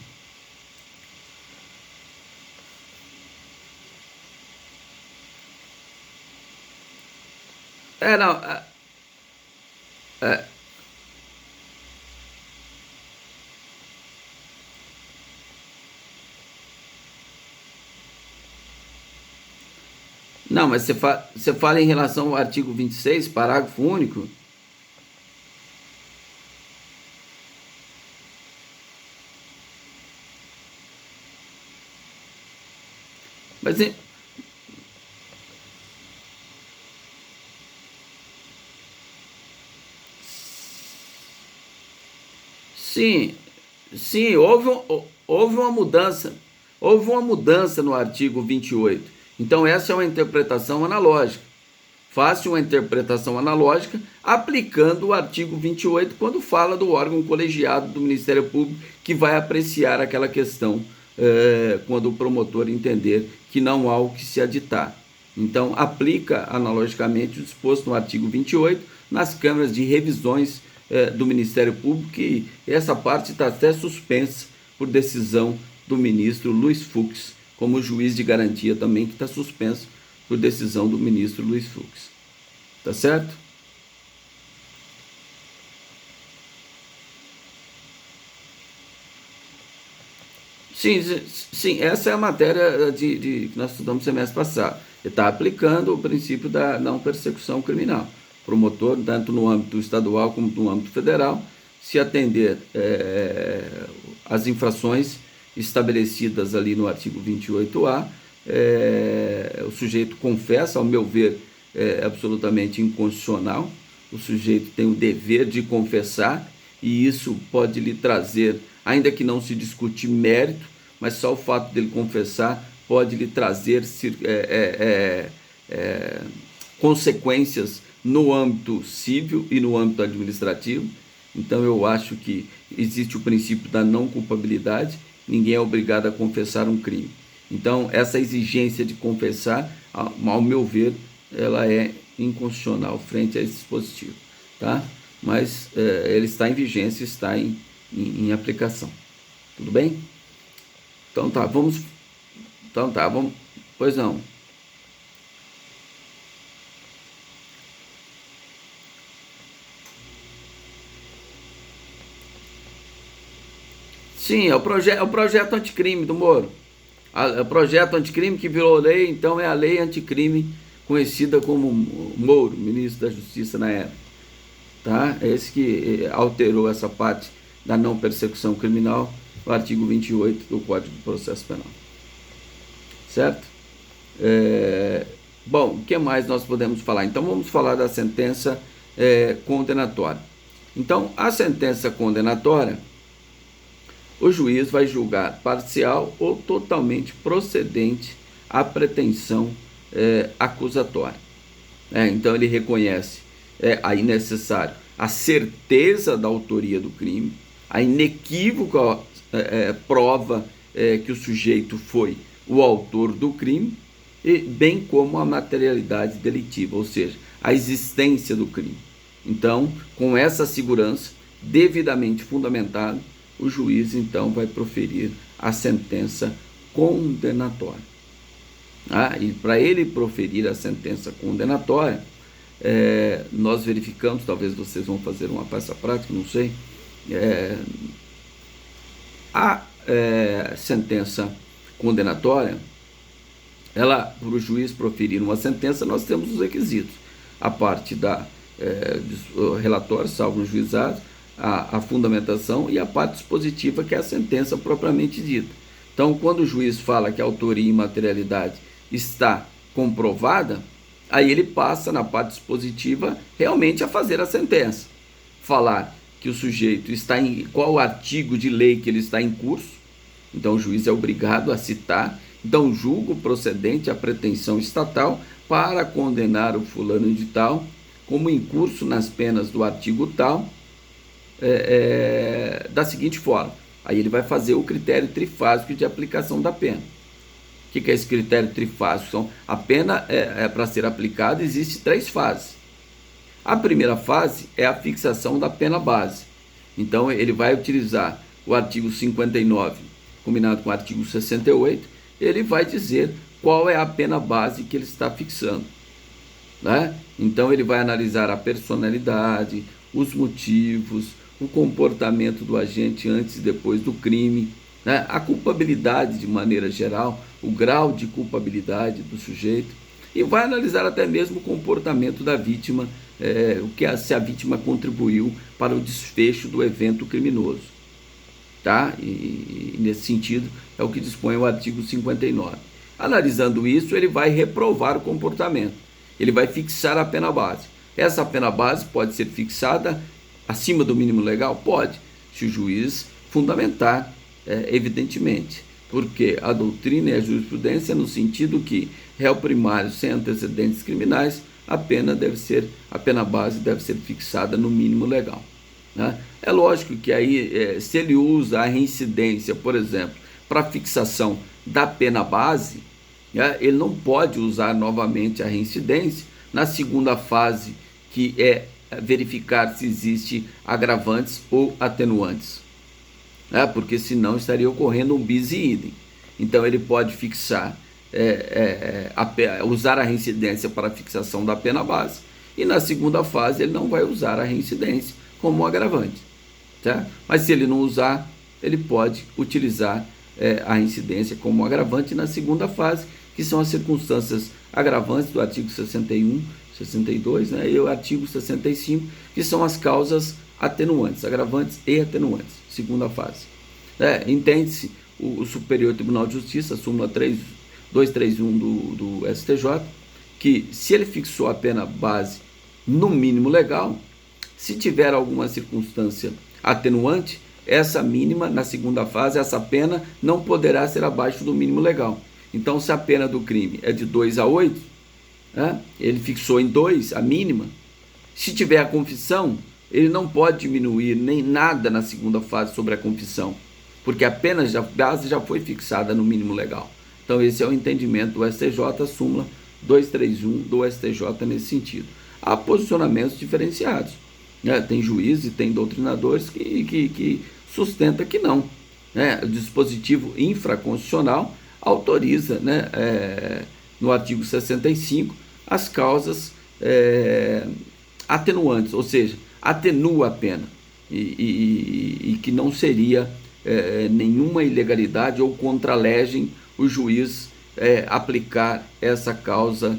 Não. Não, mas você fala em relação ao artigo 26, parágrafo único? Mas sim, sim, houve uma mudança. Houve uma mudança no artigo 28. Então, essa é uma interpretação analógica. faz-se uma interpretação analógica aplicando o artigo 28 quando fala do órgão colegiado do Ministério Público que vai apreciar aquela questão quando o promotor entender que não há o que se aditar. Então, aplica analogicamente o disposto no artigo 28 nas câmaras de revisões do Ministério Público, e essa parte está até suspensa por decisão do ministro Luiz Fux, como juiz de garantia também, que está suspenso por decisão do ministro Luiz Fux. Tá certo? Sim, essa é a matéria que nós estudamos no semestre passado. Ele está aplicando o princípio da não persecução criminal. O promotor, tanto no âmbito estadual como no âmbito federal, se atender às infrações estabelecidas ali no artigo 28A, o sujeito confessa, ao meu ver, é absolutamente inconstitucional. O sujeito tem o dever de confessar, e isso pode lhe trazer, ainda que não se discute mérito, mas só o fato dele confessar pode lhe trazer consequências no âmbito civil e no âmbito administrativo. Então eu acho que existe o princípio da não culpabilidade, ninguém é obrigado a confessar um crime. Então essa exigência de confessar, ao meu ver, ela é inconstitucional frente a esse dispositivo, tá? Mas ele está em vigência, está em aplicação. Tudo bem? Então tá, vamos... Pois não. Sim, é o projeto anticrime do Moro. O projeto anticrime que virou lei, então é a lei anticrime conhecida como Moro, ministro da Justiça na época. Tá? É esse que alterou essa parte da não persecução criminal, o artigo 28 do Código de Processo Penal. Certo? Bom, o que mais nós podemos falar? Então vamos falar da sentença condenatória. Então, a sentença condenatória, o juiz vai julgar parcial ou totalmente procedente a pretensão acusatória. Então ele reconhece aí necessário a certeza da autoria do crime, a inequívoca prova que o sujeito foi o autor do crime, e bem como a materialidade delitiva, ou seja, a existência do crime. Então, com essa segurança devidamente fundamentada, o juiz então vai proferir a sentença condenatória. E para ele proferir a sentença condenatória, nós verificamos, talvez vocês vão fazer uma peça prática, não sei, a sentença condenatória, ela, para o juiz proferir uma sentença, nós temos os requisitos: a parte do relatório, salvo o juizado, a fundamentação, e a parte dispositiva, que é a sentença propriamente dita. Então, quando o juiz fala que a autoria e materialidade está comprovada, aí ele passa na parte dispositiva realmente a fazer a sentença. Falar que o sujeito está em qual artigo de lei que ele está em curso, então o juiz é obrigado a citar. Então, julgo procedente a pretensão estatal para condenar o fulano de tal como incurso nas penas do artigo tal, da seguinte forma. Aí ele vai fazer o critério trifásico de aplicação da pena. O que é esse critério trifásico? Então, a pena para ser aplicada existe 3 fases. A primeira fase é a fixação da pena base. Então, ele vai utilizar o artigo 59, combinado com o artigo 68, ele vai dizer qual é a pena base que ele está fixando, né? Então, ele vai analisar a personalidade, os motivos, o comportamento do agente antes e depois do crime, né? A culpabilidade de maneira geral, o grau de culpabilidade do sujeito, e vai analisar até mesmo o comportamento da vítima, se a vítima contribuiu para o desfecho do evento criminoso. Tá? E nesse sentido é o que dispõe o artigo 59. Analisando isso, ele vai reprovar o comportamento, ele vai fixar a pena base. Essa pena base pode ser fixada acima do mínimo legal? Pode, se o juiz fundamentar, evidentemente, porque a doutrina e a jurisprudência no sentido que réu primário sem antecedentes criminais, a pena base deve ser fixada no mínimo legal. Né? É lógico que aí, se ele usa a reincidência, por exemplo, para fixação da pena base, né, ele não pode usar novamente a reincidência na segunda fase, que é verificar se existe agravantes ou atenuantes, né, porque senão estaria ocorrendo um bis e idem. Então ele pode fixar, usar a reincidência para a fixação da pena base, e na segunda fase ele não vai usar a reincidência como um agravante. Tá? Mas se ele não usar, ele pode utilizar a reincidência como agravante na segunda fase, que são as circunstâncias agravantes do artigo 61, 62, né, e o artigo 65, que são as causas atenuantes, agravantes e atenuantes, segunda fase. Entende-se o Superior Tribunal de Justiça, a súmula 231 do STJ, que se ele fixou a pena base no mínimo legal, se tiver alguma circunstância atenuante, essa mínima, na segunda fase, essa pena não poderá ser abaixo do mínimo legal. Então, se a pena do crime é de 2 a 8, ele fixou em 2 a mínima, se tiver a confissão, ele não pode diminuir nem nada na segunda fase sobre a confissão, porque a pena base já foi fixada no mínimo legal. Então, esse é o entendimento do STJ, a súmula 231 do STJ nesse sentido. Há posicionamentos diferenciados. Tem juízes e tem doutrinadores que sustentam que não. O dispositivo infraconstitucional autoriza, no artigo 65, as causas atenuantes, ou seja, atenua a pena, e que não seria nenhuma ilegalidade ou contra-legem o juiz aplicar essa causa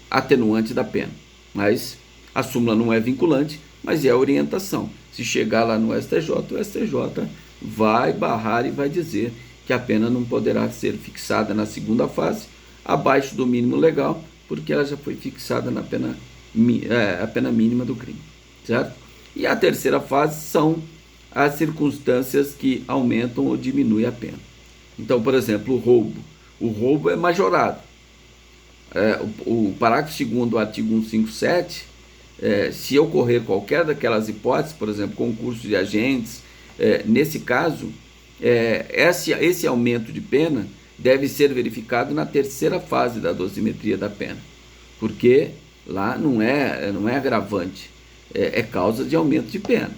atenuante da pena. Mas a súmula não é vinculante, mas é a orientação. Se chegar lá no STJ, o STJ vai barrar e vai dizer que a pena não poderá ser fixada na segunda fase abaixo do mínimo legal, porque ela já foi fixada na pena, a pena mínima do crime, certo? E a terceira fase são as circunstâncias que aumentam ou diminuem a pena. Então, por exemplo, o roubo. O roubo é majorado. O parágrafo 2º do artigo 157, se ocorrer qualquer daquelas hipóteses, por exemplo, concurso de agentes, nesse caso, esse aumento de pena deve ser verificado na terceira fase da dosimetria da pena, porque lá não é agravante, é causa de aumento de pena.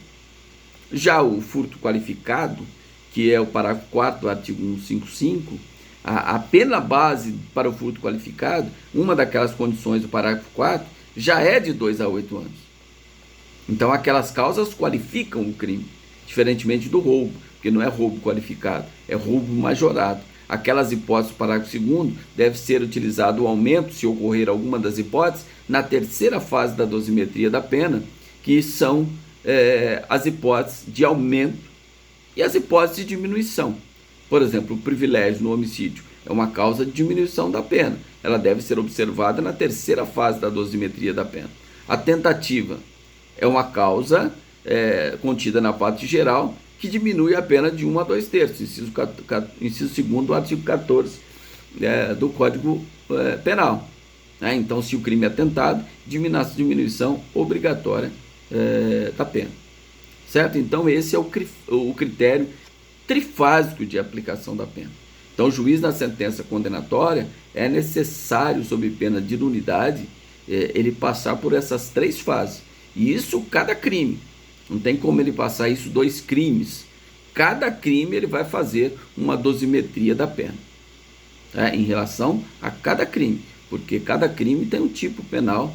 Já o furto qualificado, que é o parágrafo 4º do artigo 155, a pena base para o furto qualificado, uma daquelas condições do parágrafo 4º, já é de 2 a 8 anos. Então, aquelas causas qualificam o crime, diferentemente do roubo, que não é roubo qualificado, é roubo majorado. Aquelas hipóteses do parágrafo 2º deve ser utilizado o aumento, se ocorrer alguma das hipóteses, na terceira fase da dosimetria da pena, que são as hipóteses de aumento e as hipóteses de diminuição. Por exemplo, o privilégio no homicídio é uma causa de diminuição da pena. Ela deve ser observada na terceira fase da dosimetria da pena. A tentativa é uma causa contida na parte geral que diminui a pena de 1 a 2/3, inciso 2º do artigo 14 do Código Penal. Então, se o crime é tentado, diminuição obrigatória da pena. Certo? Então, esse é o critério trifásico de aplicação da pena. Então, o juiz, na sentença condenatória, é necessário, sob pena de nulidade, ele passar por essas 3 fases. E isso cada crime. Não tem como ele passar isso 2 crimes. Cada crime ele vai fazer uma dosimetria da pena, em relação a cada crime, porque cada crime tem um tipo penal,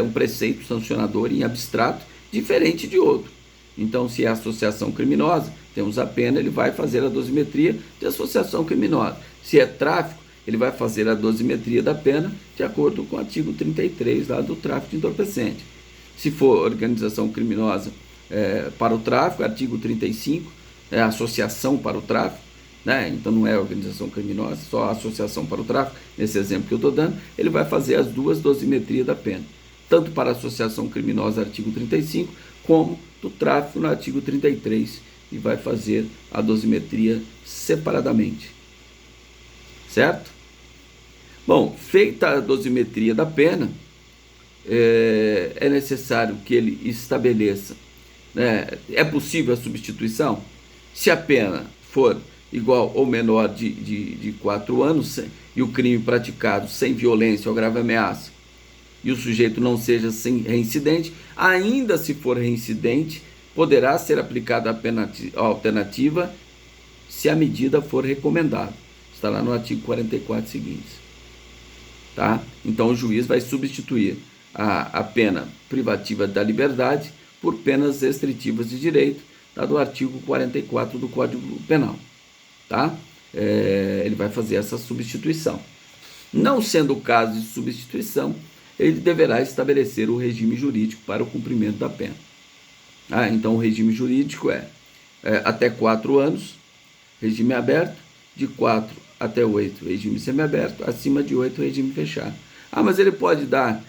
um preceito sancionador em abstrato, diferente de outro. Então, se é associação criminosa, temos a pena, ele vai fazer a dosimetria de associação criminosa. Se é tráfico, ele vai fazer a dosimetria da pena de acordo com o artigo 33 lá do tráfico de entorpecente. Se for organização criminosa para o tráfico, artigo 35, associação para o tráfico, então não é organização criminosa, só associação para o tráfico, nesse exemplo que eu estou dando, ele vai fazer as 2 dosimetrias da pena, tanto para a associação criminosa, artigo 35, como do tráfico no artigo 33, e vai fazer a dosimetria separadamente. Certo? Bom, feita a dosimetria da pena, é necessário que ele estabeleça, né? É possível a substituição? Se a pena for igual ou menor de 4 anos e o crime praticado sem violência ou grave ameaça, e o sujeito não seja reincidente, ainda se for reincidente, poderá ser aplicada a pena alternativa se a medida for recomendada. Está lá no artigo 44 seguintes. Tá? Então o juiz vai substituir a pena privativa da liberdade por penas restritivas de direito, tá? Do artigo 44 do Código Penal. Tá? Ele vai fazer essa substituição. Não sendo o caso de substituição, ele deverá estabelecer o regime jurídico para o cumprimento da pena. Então o regime jurídico é até 4 anos, regime aberto, de 4 até 8, regime semiaberto, acima de 8, regime fechado. Mas ele pode dar